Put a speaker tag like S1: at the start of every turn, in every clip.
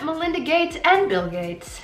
S1: Melinda Gates and Bill Gates.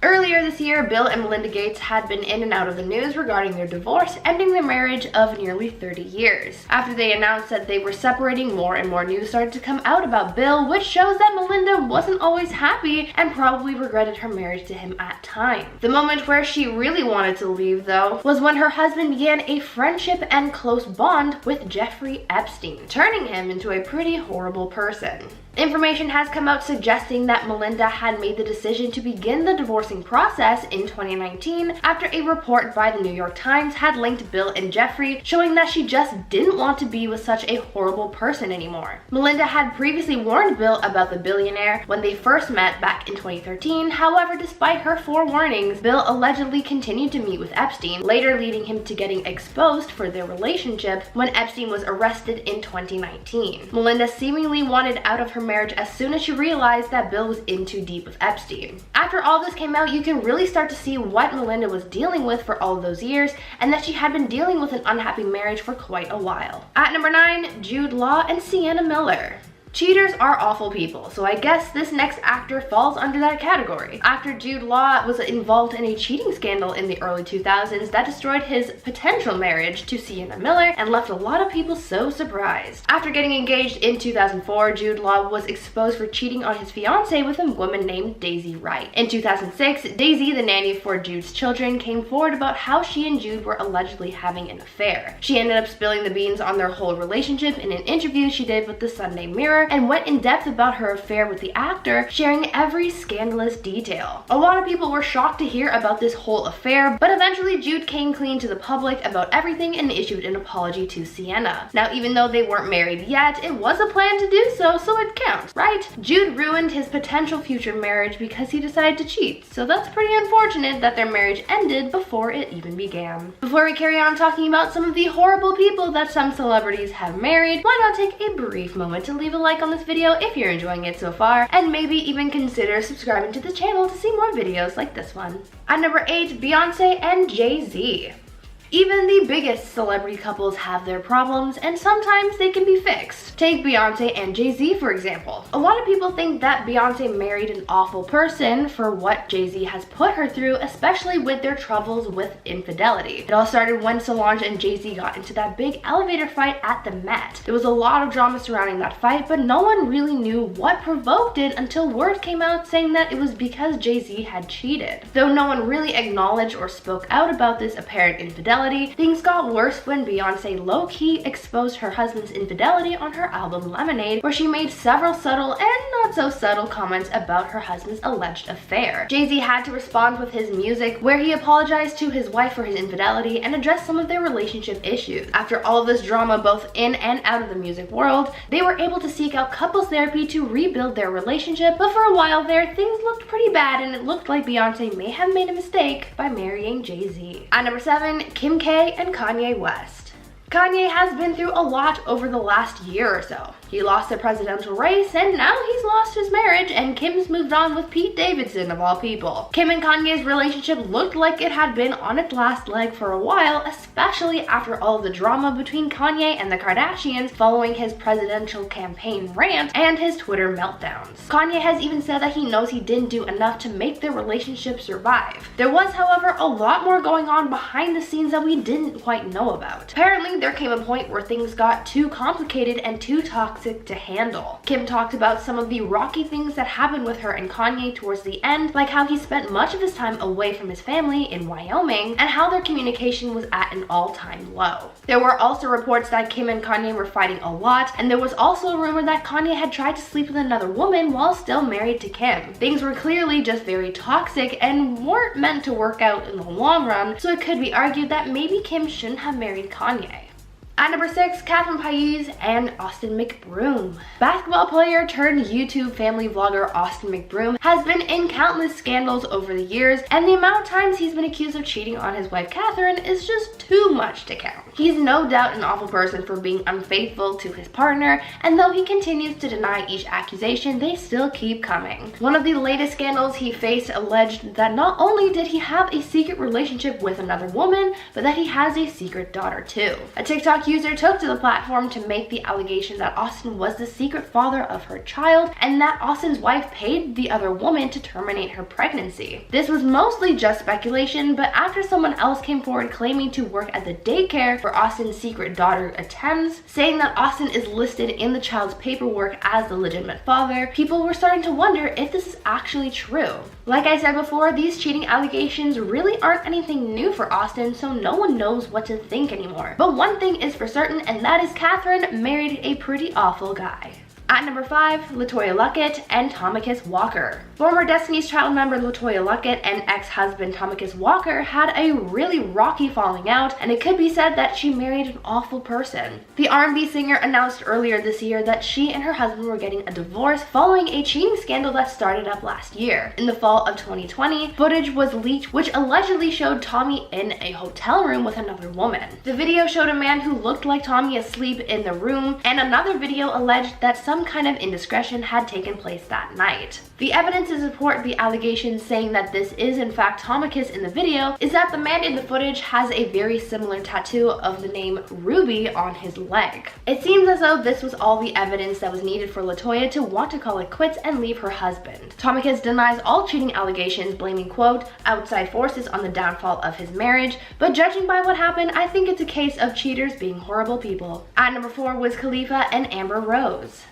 S1: Earlier this year, Bill and Melinda Gates had been in and out of the news regarding their divorce, ending their marriage of nearly 30 years. After they announced that they were separating, more and more news started to come out about Bill, which shows that Melinda wasn't always happy and probably regretted her marriage to him at times. The moment where she really wanted to leave, though, was when her husband began a friendship and close bond with Jeffrey Epstein, turning him into a pretty horrible person. Information has come out suggesting that Melinda had made the decision to begin the divorcing process in 2019 after a report by the New York Times had linked Bill and Jeffrey, showing that she just didn't want to be with such a horrible person anymore. Melinda had previously warned Bill about the billionaire when they first met back in 2013. However, despite her forewarnings, Bill allegedly continued to meet with Epstein, later leading him to getting exposed for their relationship when Epstein was arrested in 2019. Melinda seemingly wanted out of her marriage as soon as she realized that Bill was in too deep with Epstein. After all this came out, you can really start to see what Melinda was dealing with for all of those years, and that she had been dealing with an unhappy marriage for quite a while. At number 9, Jude Law and Sienna Miller. Cheaters are awful people, so I guess this next actor falls under that category. Actor Jude Law was involved in a cheating scandal in the early 2000s that destroyed his potential marriage to Sienna Miller and left a lot of people so surprised. After getting engaged in 2004, Jude Law was exposed for cheating on his fiancée with a woman named Daisy Wright. In 2006, Daisy, the nanny for Jude's children, came forward about how she and Jude were allegedly having an affair. She ended up spilling the beans on their whole relationship in an interview she did with the Sunday Mirror, and went in depth about her affair with the actor, sharing every scandalous detail. A lot of people were shocked to hear about this whole affair, but eventually Jude came clean to the public about everything and issued an apology to Sienna. Now, even though they weren't married yet, it was a plan to do so, so it counts, right? Jude ruined his potential future marriage because he decided to cheat, so that's pretty unfortunate that their marriage ended before it even began. Before we carry on talking about some of the horrible people that some celebrities have married, why not take a brief moment to leave a like on this video if you're enjoying it so far, and maybe even consider subscribing to the channel to see more videos like this one. At number 8, Beyonce and Jay Z. Even the biggest celebrity couples have their problems, and sometimes they can be fixed. Take Beyonce and Jay Z, for example. A lot of people think that Beyonce married an awful person for what Jay Z has put her through, especially with their troubles with infidelity. It all started when Solange and Jay Z got into that big elevator fight at the Met. There was a lot of drama surrounding that fight, but no one really knew what provoked it until word came out saying that it was because Jay Z had cheated. Though no one really acknowledged or spoke out about this apparent infidelity, things got worse when Beyonce low-key exposed her husband's infidelity on her album Lemonade, where she made several subtle and not so subtle comments about her husband's alleged affair. Jay Z had to respond with his music, where he apologized to his wife for his infidelity and addressed some of their relationship issues. After all of this drama both in and out of the music world, they were able to seek out couples therapy to rebuild their relationship, but for a while there, things looked pretty bad and it looked like Beyonce may have made a mistake by marrying Jay Z. At number 7, Kim K and Kanye West. Kanye has been through a lot over the last year or so. He lost the presidential race, and now he's lost his marriage, and Kim's moved on with Pete Davidson of all people. Kim and Kanye's relationship looked like it had been on its last leg for a while, especially after all the drama between Kanye and the Kardashians following his presidential campaign rant and his Twitter meltdowns. Kanye has even said that he knows he didn't do enough to make their relationship survive. There was, however, a lot more going on behind the scenes that we didn't quite know about. Apparently, there came a point where things got too complicated and too toxic to handle. Kim talked about some of the rocky things that happened with her and Kanye towards the end, like how he spent much of his time away from his family in Wyoming and how their communication was at an all-time low. There were also reports that Kim and Kanye were fighting a lot, and there was also a rumor that Kanye had tried to sleep with another woman while still married to Kim. Things were clearly just very toxic and weren't meant to work out in the long run, so it could be argued that maybe Kim shouldn't have married Kanye. At number 6, Catherine Pais and Austin McBroom. Basketball player turned YouTube family vlogger Austin McBroom has been in countless scandals over the years, and the amount of times he's been accused of cheating on his wife Catherine is just too much to count. He's no doubt an awful person for being unfaithful to his partner, and though he continues to deny each accusation, they still keep coming. One of the latest scandals he faced alleged that not only did he have a secret relationship with another woman, but that he has a secret daughter too. A TikTok TikTok user took to the platform to make the allegation that Austin was the secret father of her child and that Austin's wife paid the other woman to terminate her pregnancy. This was mostly just speculation, but after someone else came forward claiming to work at the daycare where Austin's secret daughter attends, saying that Austin is listed in the child's paperwork as the legitimate father, people were starting to wonder if this is actually true. Like I said before, these cheating allegations really aren't anything new for Austin, so no one knows what to think anymore. But one thing is for certain, and that is Catherine married a pretty awful guy. At number 5, LaToya Luckett and Thomas Walker. Former Destiny's Child member LaToya Luckett and ex-husband Thomas Walker had a really rocky falling out, and it could be said that she married an awful person. The R&B singer announced earlier this year that she and her husband were getting a divorce following a cheating scandal that started up last year. In the fall of 2020, footage was leaked which allegedly showed Tommy in a hotel room with another woman. The video showed a man who looked like Tommy asleep in the room, and another video alleged that some kind of indiscretion had taken place that night. The evidence to support the allegations saying that this is in fact Thomas in the video is that the man in the footage has a very similar tattoo of the name Ruby on his leg. It seems as though this was all the evidence that was needed for LaToya to want to call it quits and leave her husband. Thomas denies all cheating allegations, blaming, quote, outside forces on the downfall of his marriage, but judging by what happened, I think it's a case of cheaters being horrible people. At number 4 was Khalifa and Amber Rose.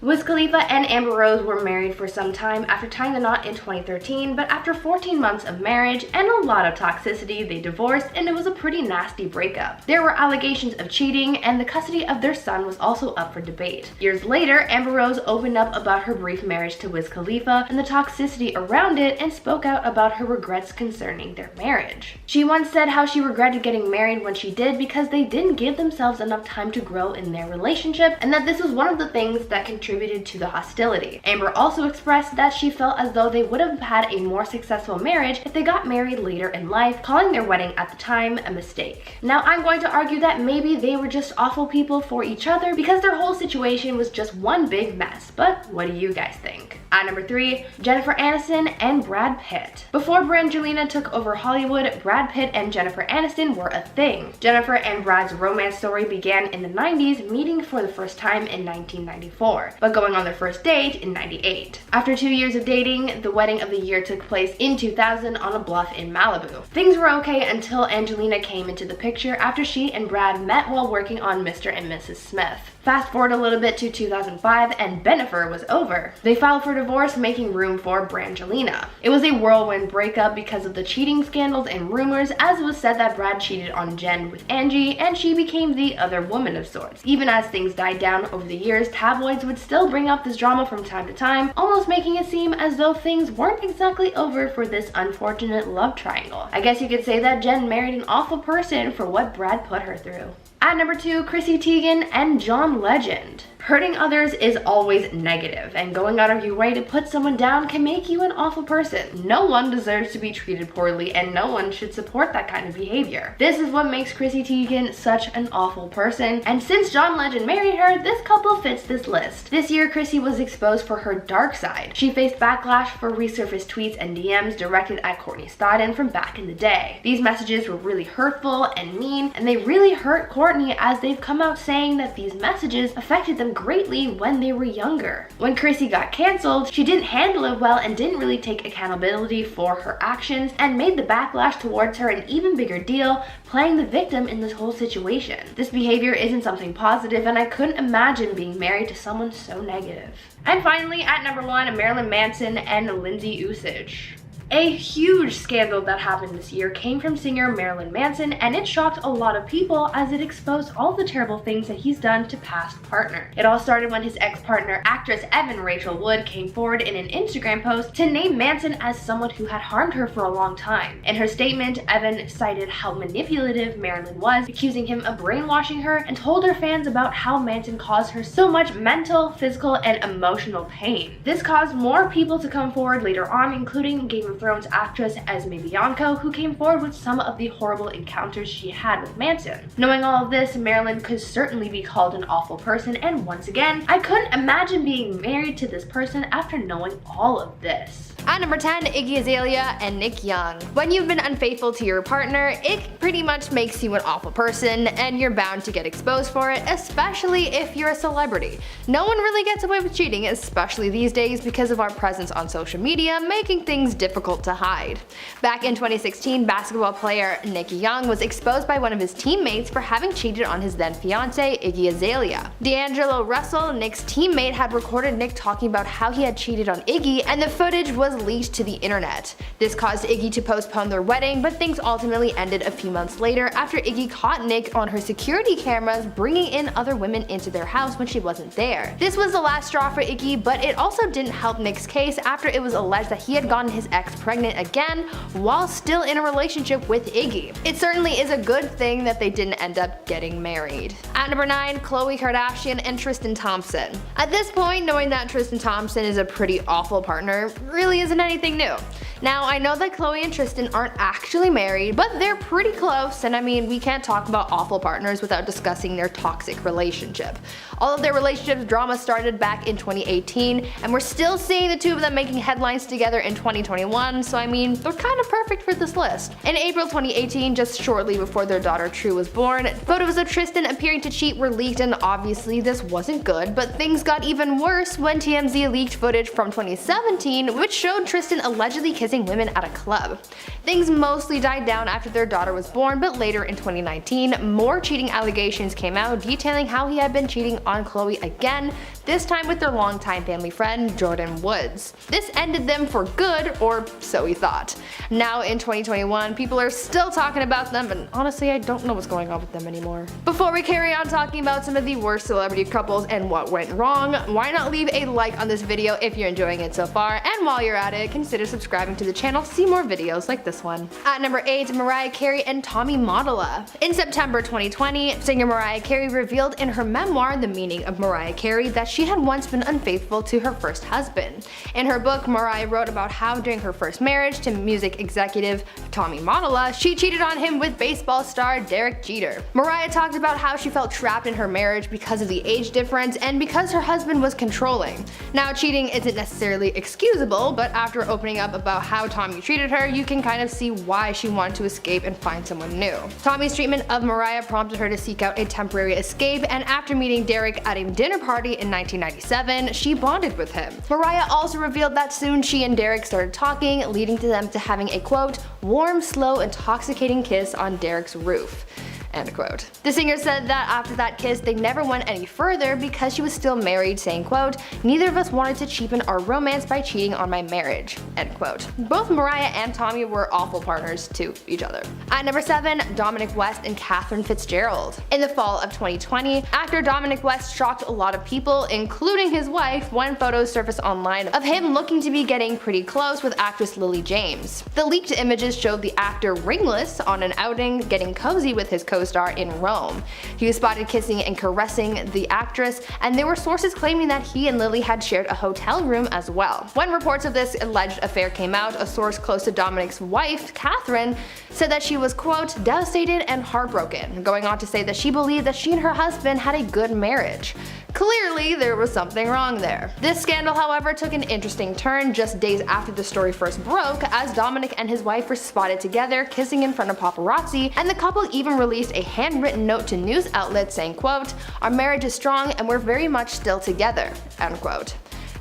S1: Wiz Khalifa and Amber Rose were married for some time after tying the knot in 2013, but after 14 months of marriage and a lot of toxicity, they divorced, and it was a pretty nasty breakup. There were allegations of cheating, and the custody of their son was also up for debate. Years later, Amber Rose opened up about her brief marriage to Wiz Khalifa and the toxicity around it, and spoke out about her regrets concerning their marriage. She once said how she regretted getting married when she did because they didn't give themselves enough time to grow in their relationship, and that this was one of the things that contributed to the hostility. Amber also expressed that she felt as though they would have had a more successful marriage if they got married later in life, calling their wedding at the time a mistake. Now, I'm going to argue that maybe they were just awful people for each other because their whole situation was just one big mess, but what do you guys think? At number 3, Jennifer Aniston and Brad Pitt. Before Brangelina took over Hollywood, Brad Pitt and Jennifer Aniston were a thing. Jennifer and Brad's romance story began in the 90s, meeting for the first time in 1994, but going on their first date in 98. After 2 years of dating, the wedding of the year took place in 2000 on a bluff in Malibu. Things were okay until Angelina came into the picture after she and Brad met while working on Mr. and Mrs. Smith. Fast forward a little bit to 2005 and Bennifer was over. They filed for divorce, making room for Brangelina. It was a whirlwind breakup because of the cheating scandals and rumors, as it was said that Brad cheated on Jen with Angie and she became the other woman of sorts. Even as things died down over the years, tabloids would still bring up this drama from time to time, almost making it seem as though things weren't exactly over for this unfortunate love triangle. I guess you could say that Jen married an awful person for what Brad put her through. At number 2, Chrissy Teigen and John Legend. Hurting others is always negative, and going out of your way to put someone down can make you an awful person. No one deserves to be treated poorly, and no one should support that kind of behavior. This is what makes Chrissy Teigen such an awful person, and since John Legend married her, this couple fits this list. This year, Chrissy was exposed for her dark side. She faced backlash for resurfaced tweets and DMs directed at Courtney Stodden from back in the day. These messages were really hurtful and mean, and they really hurt Courtney, as they've come out saying that these messages affected them greatly when they were younger. When Chrissy got canceled, she didn't handle it well and didn't really take accountability for her actions, and made the backlash towards her an even bigger deal, playing the victim in this whole situation. This behavior isn't something positive, and I couldn't imagine being married to someone so negative. And finally, at number 1, Marilyn Manson and Lindsay Usage. A huge scandal that happened this year came from singer Marilyn Manson, and it shocked a lot of people as it exposed all the terrible things that he's done to past partners. It all started when his ex-partner, actress Evan Rachel Wood, came forward in an Instagram post to name Manson as someone who had harmed her for a long time. In her statement, Evan cited how manipulative Marilyn was, accusing him of brainwashing her, and told her fans about how Manson caused her so much mental, physical, and emotional pain. This caused more people to come forward later on, including Game of Thrones actress Esme Bianco, who came forward with some of the horrible encounters she had with Manson. Knowing all of this, Marilyn could certainly be called an awful person, and once again, I couldn't imagine being married to this person after knowing all of this.
S2: At number 10, Iggy Azalea and Nick Young. When you've been unfaithful to your partner, it pretty much makes you an awful person, and you're bound to get exposed for it, especially if you're a celebrity. No one really gets away with cheating, especially these days because of our presence on social media, making things difficult to hide. Back in 2016, basketball player Nick Young was exposed by one of his teammates for having cheated on his then fiancée, Iggy Azalea. D'Angelo Russell, Nick's teammate, had recorded Nick talking about how he had cheated on Iggy, and the footage was leaked to the internet. This caused Iggy to postpone their wedding, but things ultimately ended a few months later after Iggy caught Nick on her security cameras bringing in other women into their house when she wasn't there. This was the last straw for Iggy, but it also didn't help Nick's case after it was alleged that he had gotten his ex pregnant again while still in a relationship with Iggy. It certainly is a good thing that they didn't end up getting married. At number 9, Khloe Kardashian and Tristan Thompson. At this point, knowing that Tristan Thompson is a pretty awful partner really isn't anything new. Now, I know that Khloe and Tristan aren't actually married, but they're pretty close, and I mean, we can't talk about awful partners without discussing their toxic relationship. All of their relationship drama started back in 2018, and we're still seeing the two of them making headlines together in 2021, so I mean, they're kind of perfect for this list. In April 2018, just shortly before their daughter True was born, photos of Tristan appearing to cheat were leaked, and obviously this wasn't good, but things got even worse when TMZ leaked footage from 2017, which showed Tristan allegedly kissing women at a club. Things mostly died down after their daughter was born, but later in 2019, more cheating allegations came out detailing how he had been cheating on Khloe again, this time with their longtime family friend Jordyn Woods. This ended them for good, or so we thought. Now in 2021, people are still talking about them, and honestly I don't know what's going on with them anymore. Before we carry on talking about some of the worst celebrity couples and what went wrong, why not leave a like on this video if you're enjoying it so far, and while you're at it, consider subscribing to the channel to see more videos like this one. At number 8, Mariah Carey and Tommy Modella. In September 2020, singer Mariah Carey revealed in her memoir, The Meaning of Mariah Carey, that she had once been unfaithful to her first husband. In her book, Mariah wrote about how during her first marriage to music executive Tommy Modella, she cheated on him with baseball star Derek Jeter. Mariah talked about how she felt trapped in her marriage because of the age difference and because her husband was controlling. Now, cheating isn't necessarily excusable, but after opening up about how Tommy treated her, you can kind of see why she wanted to escape and find someone new. Tommy's treatment of Mariah prompted her to seek out a temporary escape, and after meeting Derek at a dinner party in 1997, she bonded with him. Mariah also revealed that soon she and Derek started talking, leading to them to having a quote, warm, slow, intoxicating kiss on Derek's roof. End quote. The singer said that after that kiss, they never went any further because she was still married, saying, quote, neither of us wanted to cheapen our romance by cheating on my marriage. End quote. Both Mariah and Tommy were awful partners to each other. At number 7, Dominic West and Catherine Fitzgerald. In the fall of 2020, actor Dominic West shocked a lot of people, including his wife, when photos surfaced online of him looking to be getting pretty close with actress Lily James. The leaked images showed the actor ringless on an outing, getting cozy with his co-star in Rome. He was spotted kissing and caressing the actress, and there were sources claiming that he and Lily had shared a hotel room as well. When reports of this alleged affair came out, a source close to Dominic's wife, Catherine, said that she was, quote, devastated and heartbroken, going on to say that she believed that she and her husband had a good marriage. Clearly, there was something wrong there. This scandal, however, took an interesting turn just days after the story first broke, as Dominic and his wife were spotted together kissing in front of paparazzi, and the couple even released a handwritten note to news outlets saying, quote, our marriage is strong and we're very much still together, end quote.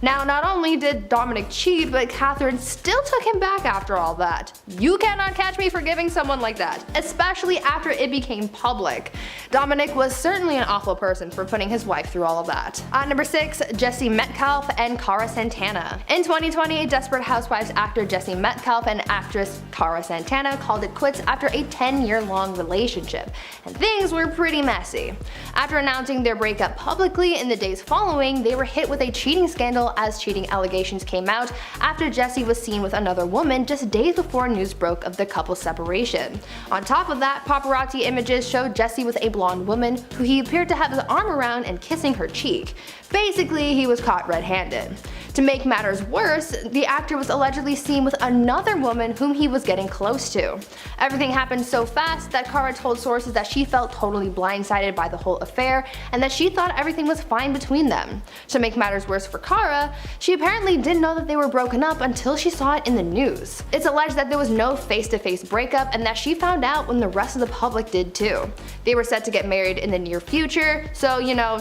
S2: Now, not only did Dominic cheat, but Catherine still took him back after all that. You cannot catch me forgiving someone like that, especially after it became public. Dominic was certainly an awful person for putting his wife through all of that. At number 6, Jesse Metcalfe and Cara Santana. In 2020, Desperate Housewives actor Jesse Metcalfe and actress Cara Santana called it quits after a 10-year-long relationship, and things were pretty messy. After announcing their breakup publicly in the days following, they were hit with a cheating scandal scandal as cheating allegations came out after Jesse was seen with another woman just days before news broke of the couple's separation. On top of that, paparazzi images showed Jesse with a blonde woman who he appeared to have his arm around and kissing her cheek. Basically, he was caught red-handed. To make matters worse, the actor was allegedly seen with another woman whom he was getting close to. Everything happened so fast that Cara told sources that she felt totally blindsided by the whole affair and that she thought everything was fine between them. To make matters worse for Cara, she apparently didn't know that they were broken up until she saw it in the news. It's alleged that there was no face-to-face breakup and that she found out when the rest of the public did too. They were set to get married in the near future, so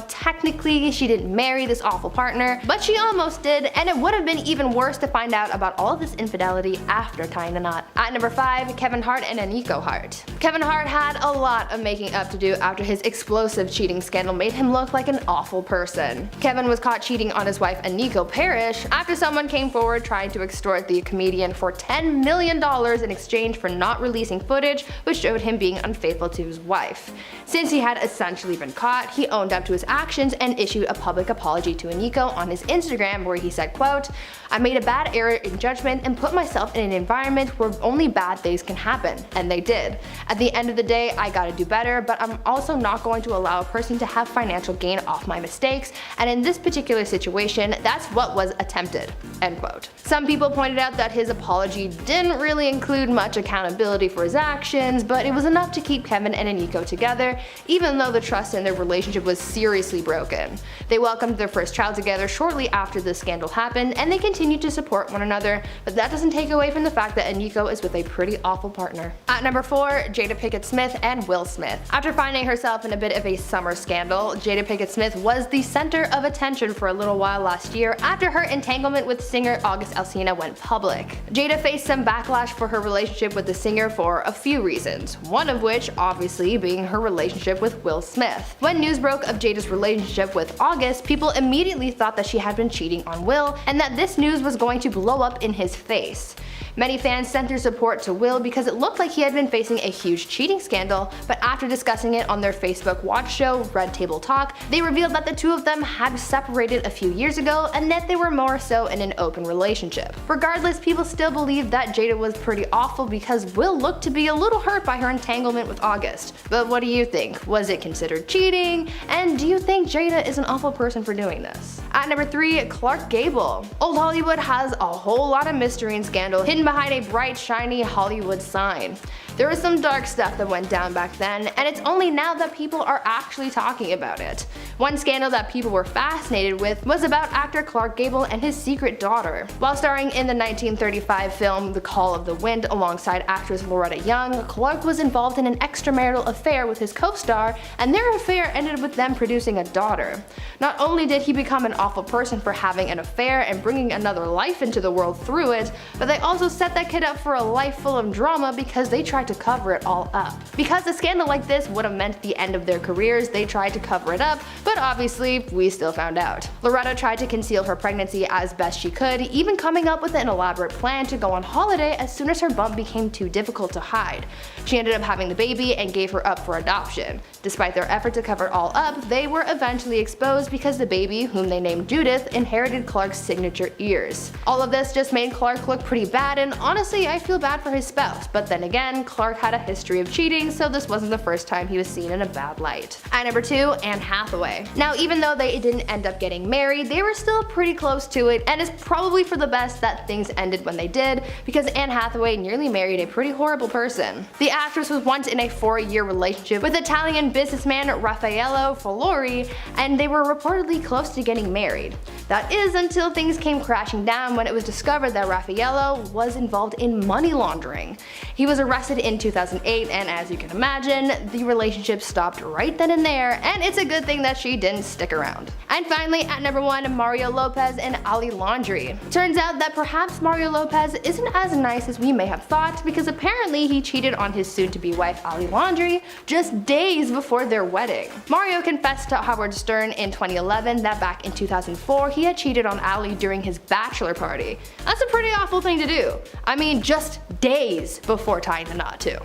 S2: technically she didn't marry this awful partner, but she almost did, and it would have been even worse to find out about all of this infidelity after tying the knot. At number 5, Kevin Hart and Aniko Hart. Kevin Hart had a lot of making up to do after his explosive cheating scandal made him look like an awful person. Kevin was caught cheating on his wife Aniko Parrish after someone came forward trying to extort the comedian for $10 million in exchange for not releasing footage which showed him being unfaithful to his wife. Since he had essentially been caught, he owned up to his actions and issued a public apology to Aniko on his Instagram where he said, quote, "I made a bad error in judgment and put myself in an environment where only bad things can happen, and they did. At the end of the day, I gotta do better, but I'm also not going to allow a person to have financial gain off my mistakes, and in this particular situation, that's what was attempted." End quote. Some people pointed out that his apology didn't really include much accountability for his actions, but it was enough to keep Kevin and Aniko together, even though the trust in their relationship was seriously broken. They welcomed their first child together shortly after the scandal happened, and they continued to support one another, but that doesn't take away from the fact that Aniko is with a pretty awful partner. At number 4, Jada Pinkett Smith and Will Smith. After finding herself in a bit of a summer scandal, Jada Pinkett Smith was the center of attention for a little while last year after her entanglement with singer August Alsina went public. Jada faced some backlash for her relationship with the singer for a few reasons, one of which obviously being her relationship with Will Smith. When news broke of Jada's relationship with August, people immediately thought that she had been cheating on Will and that this news was going to blow up in his face. Many fans sent their support to Will because it looked like he had been facing a huge cheating scandal, but after discussing it on their Facebook watch show, Red Table Talk, they revealed that the two of them had separated a few years ago and that they were more so in an open relationship. Regardless, people still believe that Jada was pretty awful because Will looked to be a little hurt by her entanglement with August. But what do you think? Was it considered cheating? And do you think Jada is an awful person for doing this? At number 3, Clark Gable. Old Hollywood has a whole lot of mystery and scandal hidden behind a bright, shiny Hollywood sign. There was some dark stuff that went down back then, and it's only now that people are actually talking about it. One scandal that people were fascinated with was about actor Clark Gable and his secret daughter. While starring in the 1935 film The Call of the Wind alongside actress Loretta Young, Clark was involved in an extramarital affair with his co-star, and their affair ended with them producing a daughter. Not only did he become an awful person for having an affair and bringing another life into the world through it, but they also set that kid up for a life full of drama because they tried to cover it all up. Because a scandal like this would have meant the end of their careers, they tried to cover it up, but obviously we still found out. Loretta tried to conceal her pregnancy as best she could, even coming up with an elaborate plan to go on holiday as soon as her bump became too difficult to hide. She ended up having the baby and gave her up for adoption. Despite their effort to cover it all up, they were eventually exposed because the baby, whom they named Judith, inherited Clark's signature ears. All of this just made Clark look pretty bad, and honestly I feel bad for his spouse, but then again, Clark had a history of cheating, so this wasn't the first time he was seen in a bad light. At number 2, Anne Hathaway. Now even though they didn't end up getting married, they were still pretty close to it, and it's probably for the best that things ended when they did, because Anne Hathaway nearly married a pretty horrible person. The actress was once in a 4-year relationship with Italian businessman Raffaello Folori, and they were reportedly close to getting married. That is until things came crashing down when it was discovered that Raffaello was involved in money laundering. He was arrested in 2008, and as you can imagine, the relationship stopped right then and there, and it's a good thing that she didn't stick around. And finally, at number 1, Mario Lopez and Ali Laundrie. Turns out that perhaps Mario Lopez isn't as nice as we may have thought, because apparently he cheated on his soon-to-be wife Ali Laundrie just days before their wedding. Mario confessed to Howard Stern in 2011 that back in 2004 he had cheated on Ali during his bachelor party. That's a pretty awful thing to do. I mean, just days before tying the knot too.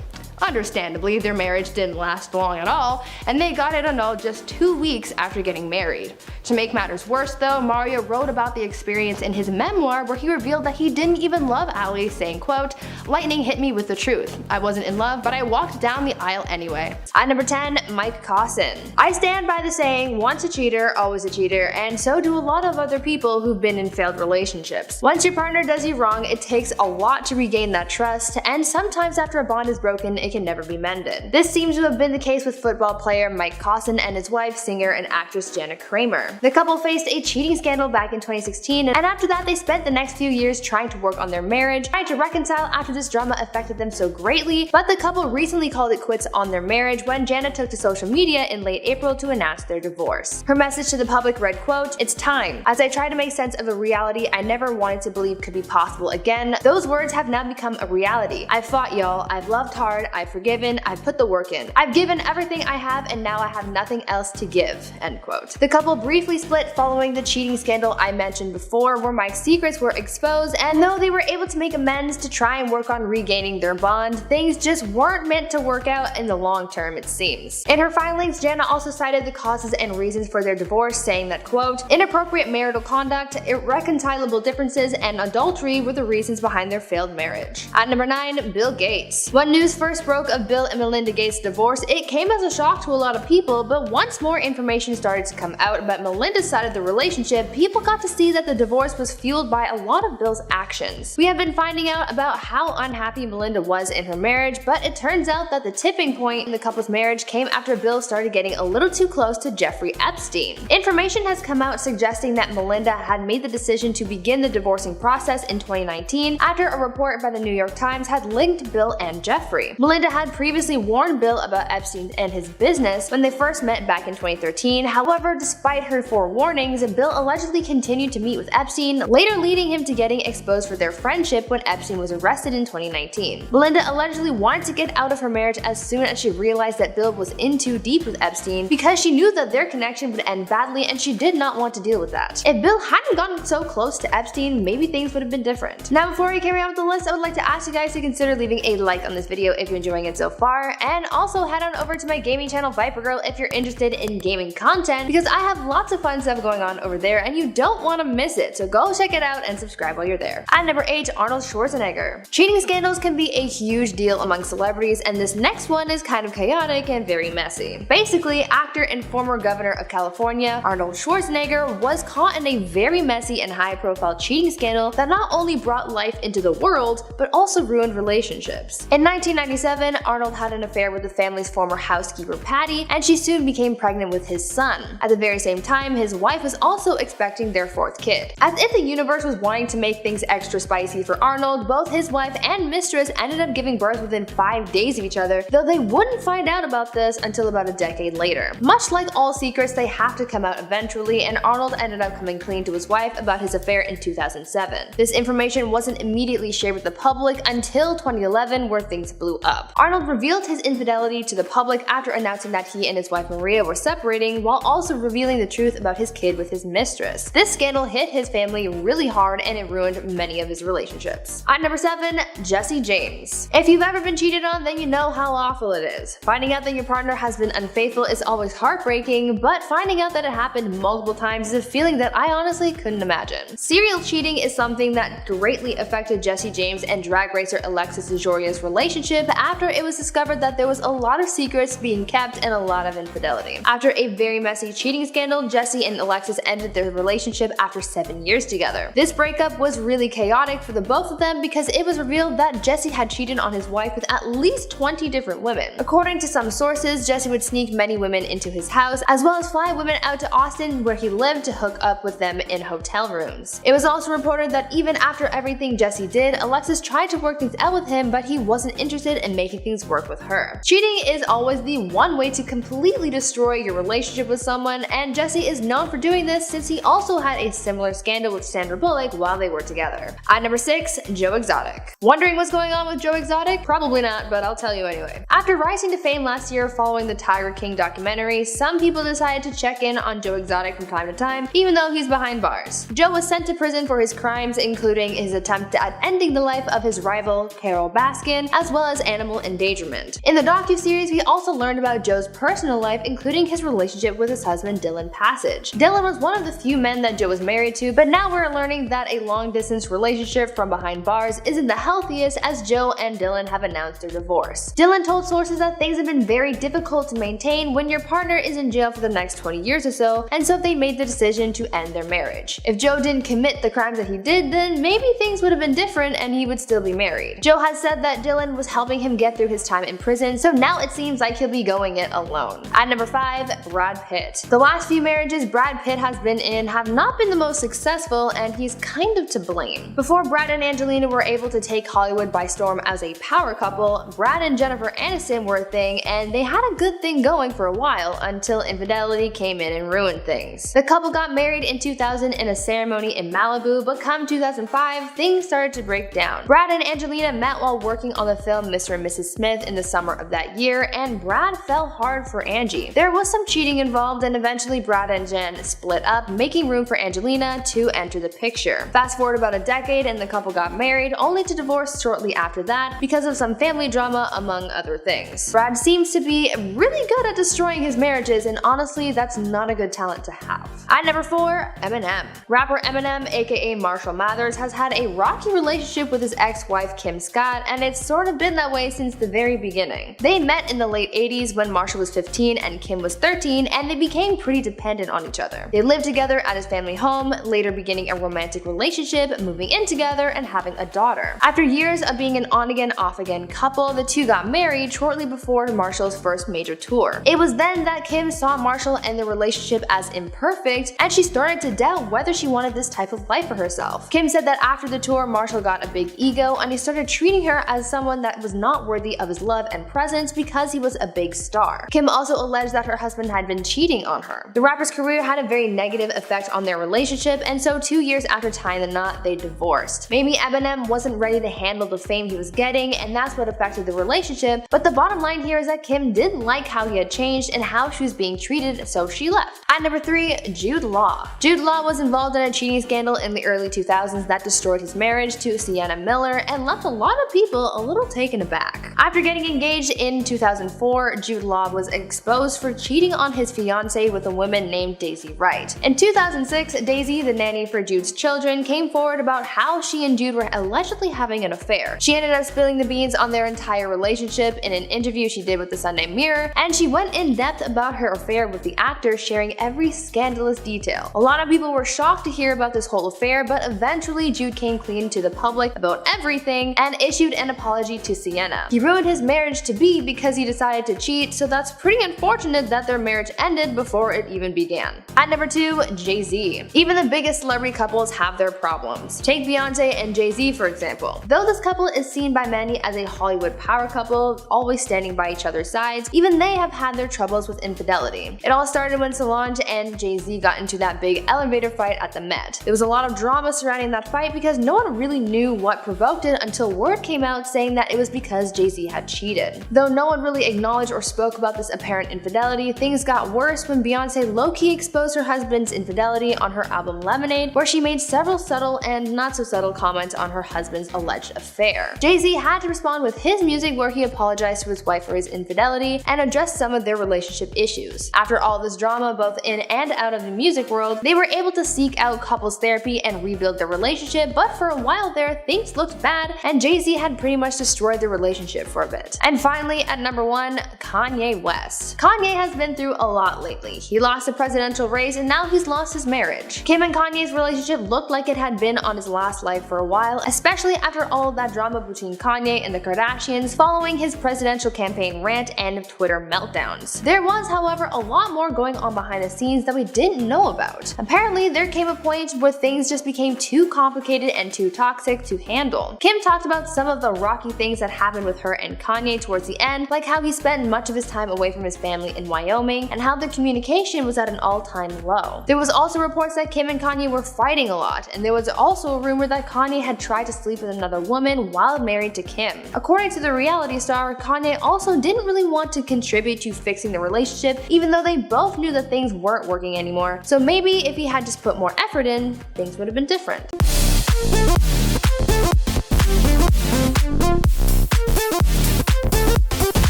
S2: Understandably, their marriage didn't last long at all, and they got it annulled just 2 weeks after getting married. To make matters worse though, Mario wrote about the experience in his memoir where he revealed that he didn't even love Ali, saying, quote, "Lightning hit me with the truth. I wasn't in love, but I walked down the aisle anyway." At number 10, Mike Cosson. I stand by the saying, once a cheater, always a cheater, and so do a lot of other people who've been in failed relationships. Once your partner does you wrong, it takes a lot to regain that trust, and sometimes after a bond is broken, it can never be mended. This seems to have been the case with football player Mike Cosson and his wife, singer and actress Jana Kramer. The couple faced a cheating scandal back in 2016, and after that they spent the next few years trying to work on their marriage, trying to reconcile after this drama affected them so greatly, but the couple recently called it quits on their marriage when Jana took to social media in late April to announce their divorce. Her message to the public read, quote, "It's time. As I try to make sense of a reality I never wanted to believe could be possible again, those words have now become a reality. I've fought, y'all. I've loved hard. I've forgiven. I've put the work in. I've given everything I have, and now I have nothing else to give." End quote. The couple briefly split following the cheating scandal I mentioned before, where Mike's secrets were exposed, and though they were able to make amends to try and work on regaining their bond, things just weren't meant to work out in the long term, it seems. In her filings, Jana also cited the causes and reasons for their divorce, saying that, quote, "Inappropriate marital conduct, irreconcilable differences, and adultery were the reasons behind their failed marriage." At number 9, Bill Gates. When news first broke of Bill and Melinda Gates' divorce, it came as a shock to a lot of people, but once more information started to come out about Melinda's side of the relationship, people got to see that the divorce was fueled by a lot of Bill's actions. We have been finding out about how unhappy Melinda was in her marriage, but it turns out that the tipping point in the couple's marriage came after Bill started getting a little too close to Jeffrey Epstein. Information has come out suggesting that Melinda had made the decision to begin the divorcing process in 2019 after a report by the New York Times had linked Bill and Jeffrey. Melinda had previously warned Bill about Epstein and his business when they first met back in 2013. However, despite her forewarnings, Bill allegedly continued to meet with Epstein, later leading him to getting exposed for their friendship when Epstein was arrested in 2019. Melinda allegedly wanted to get out of her marriage as soon as she realized that Bill was in too deep with Epstein because she knew that their connection would end badly and she did not want to deal with that. If Bill hadn't gotten so close to Epstein, maybe things would have been different. Now, before we carry on with the list, I would like to ask you guys to consider leaving a like on this video if you're enjoying it so far, and also head on over to my gaming channel Viper Girl if you're interested in gaming content, because I have lots of fun stuff going on over there and you don't want to miss it, so go check it out and subscribe while you're there. At number 8, Arnold Schwarzenegger. Cheating scandals can be a huge deal among celebrities, and this next one is kind of chaotic and very messy. Basically, actor and former governor of California, Arnold Schwarzenegger, was caught in a very messy and high-profile cheating scandal that not only brought life into the world, but also ruined relationships. In 1997, Arnold had an affair with the family's former housekeeper Patty, and she soon became pregnant with his son. At the very same time, his wife was also expecting their 4th kid. As if the universe was wanting to make things extra spicy for Arnold, both his wife and mistress ended up giving birth within 5 days of each other, though they wouldn't find out about this until about a decade later. Much like all secrets, they have to come out eventually, and Arnold ended up coming clean to his wife about his affair in 2007. This information wasn't immediately shared with the public until 2011, where things blew up. Arnold revealed his infidelity to the public after announcing that he and his wife Maria were separating, while also revealing the truth about his kid with his mistress. This scandal hit his family really hard and it ruined many of his relationships. At number 7, Jesse James. If you've ever been cheated on, then you know how awful it is. Finding out that your partner has been unfaithful is always heartbreaking, but finding out that it happened multiple times is a feeling that I honestly couldn't imagine. Serial cheating is something that greatly affected Jesse James and drag racer Alexis DeJouria's relationship after it was discovered that there was a lot of secrets being kept and a lot of infidelity. After a very messy cheating scandal, Jesse and Alexis ended their relationship after 7 years together. This breakup was really chaotic for the both of them because it was revealed that Jesse had cheated on his wife with at least 20 different women. According to some sources, Jesse would sneak many women into his house, as well as fly women out to Austin where he lived to hook up with them in hotel rooms. It was also reported that even after everything Jesse did, Alexis tried to work things out with him, but he wasn't interested in making things work with her. Cheating is always the one way to completely destroy your relationship with someone, and Jesse is known for doing this since he also had a similar scandal with Sandra Bullock while they were together. At number 6, Joe Exotic. Wondering what's going on with Joe Exotic? Probably not, but I'll tell you anyway. After rising to fame last year following the Tiger King documentary, some people decided to check in on Joe Exotic from time to time, even though he's behind bars. Joe was sent to prison for his crimes, including his attempt at ending the life of his rival, Carol Baskin, as well as animal animal endangerment. In the docuseries, we also learned about Joe's personal life, including his relationship with his husband Dylan Passage. Dylan was one of the few men that Joe was married to, but now we're learning that a long-distance relationship from behind bars isn't the healthiest, as Joe and Dylan have announced their divorce. Dylan told sources that things have been very difficult to maintain when your partner is in jail for the next 20 years or so, and so they made the decision to end their marriage. If Joe didn't commit the crimes that he did, then maybe things would have been different and he would still be married. Joe has said that Dylan was helping him get through his time in prison, so now it seems like he'll be going it alone. At number 5, Brad Pitt. The last few marriages Brad Pitt has been in have not been the most successful, and he's kind of to blame. Before Brad and Angelina were able to take Hollywood by storm as a power couple, Brad and Jennifer Aniston were a thing, and they had a good thing going for a while until infidelity came in and ruined things. The couple got married in 2000 in a ceremony in Malibu, but come 2005, things started to break down. Brad and Angelina met while working on the film Mr. and Mrs. Smith in the summer of that year, and Brad fell hard for Angie. There was some cheating involved, and eventually Brad and Jen split up, making room for Angelina to enter the picture. Fast forward about a decade and the couple got married, only to divorce shortly after that because of some family drama, among other things. Brad seems to be really good at destroying his marriages, and honestly, that's not a good talent to have. At number 4, Eminem. Rapper Eminem, aka Marshall Mathers, has had a rocky relationship with his ex-wife Kim Scott, and it's sort of been that way since the very beginning. They met in the late 80s when Marshall was 15 and Kim was 13, and they became pretty dependent on each other. They lived together at his family home, later beginning a romantic relationship, moving in together, and having a daughter. After years of being an on-again, off-again couple, the two got married shortly before Marshall's first major tour. It was then that Kim saw Marshall and their relationship as imperfect, and she started to doubt whether she wanted this type of life for herself. Kim said that after the tour, Marshall got a big ego, and he started treating her as someone that was not worthy of his love and presence because he was a big star. Kim also alleged that her husband had been cheating on her. The rapper's career had a very negative effect on their relationship, and so 2 years after tying the knot, they divorced. Maybe Eminem wasn't ready to handle the fame he was getting, and that's what affected the relationship, but the bottom line here is that Kim didn't like how he had changed and how she was being treated, so she left. At number 3, Jude Law. Jude Law was involved in a cheating scandal in the early 2000s that destroyed his marriage to Sienna Miller and left a lot of people a little taken aback. After getting engaged in 2004, Jude Law was exposed for cheating on his fiancée with a woman named Daisy Wright. In 2006, Daisy, the nanny for Jude's children, came forward about how she and Jude were allegedly having an affair. She ended up spilling the beans on their entire relationship in an interview she did with the Sunday Mirror, and she went in depth about her affair with the actor, sharing every scandalous detail. A lot of people were shocked to hear about this whole affair, but eventually Jude came clean to the public about everything and issued an apology to Sienna. He ruined his marriage to be because he decided to cheat, so that's pretty unfortunate that their marriage ended before it even began. At number 2, Jay Z. Even the biggest celebrity couples have their problems. Take Beyonce and Jay Z for example. Though this couple is seen by many as a Hollywood power couple, always standing by each other's sides, even they have had their troubles with infidelity. It all started when Solange and Jay Z got into that big elevator fight at the Met. There was a lot of drama surrounding that fight because no one really knew what provoked it until word came out saying that it was because Jay Z had cheated. Though no one really acknowledged or spoke about this apparent infidelity, things got worse when Beyonce low-key exposed her husband's infidelity on her album Lemonade, where she made several subtle and not so subtle comments on her husband's alleged affair. Jay Z had to respond with his music where he apologized to his wife for his infidelity and addressed some of their relationship issues. After all this drama both in and out of the music world, they were able to seek out couples therapy and rebuild their relationship, but for a while there, things looked bad and Jay Z had pretty much destroyed the relationship for a bit. And finally, at number 1, Kanye West. Kanye has been through a lot lately. He lost the presidential race and now he's lost his marriage. Kim and Kanye's relationship looked like it had been on his last life for a while, especially after all of that drama between Kanye and the Kardashians following his presidential campaign rant and Twitter meltdowns. There was, however, a lot more going on behind the scenes that we didn't know about. Apparently, there came a point where things just became too complicated and too toxic to handle. Kim talked about some of the rocky things that happened with her and Kanye towards the end, like how he spent much of his time away from his family in Wyoming and how the communication was at an all-time low. There was also reports that Kim and Kanye were fighting a lot, and there was also a rumor that Kanye had tried to sleep with another woman while married to Kim. According to the reality star, Kanye also didn't really want to contribute to fixing the relationship, even though they both knew that things weren't working anymore. So maybe if he had just put more effort in, things would have been different.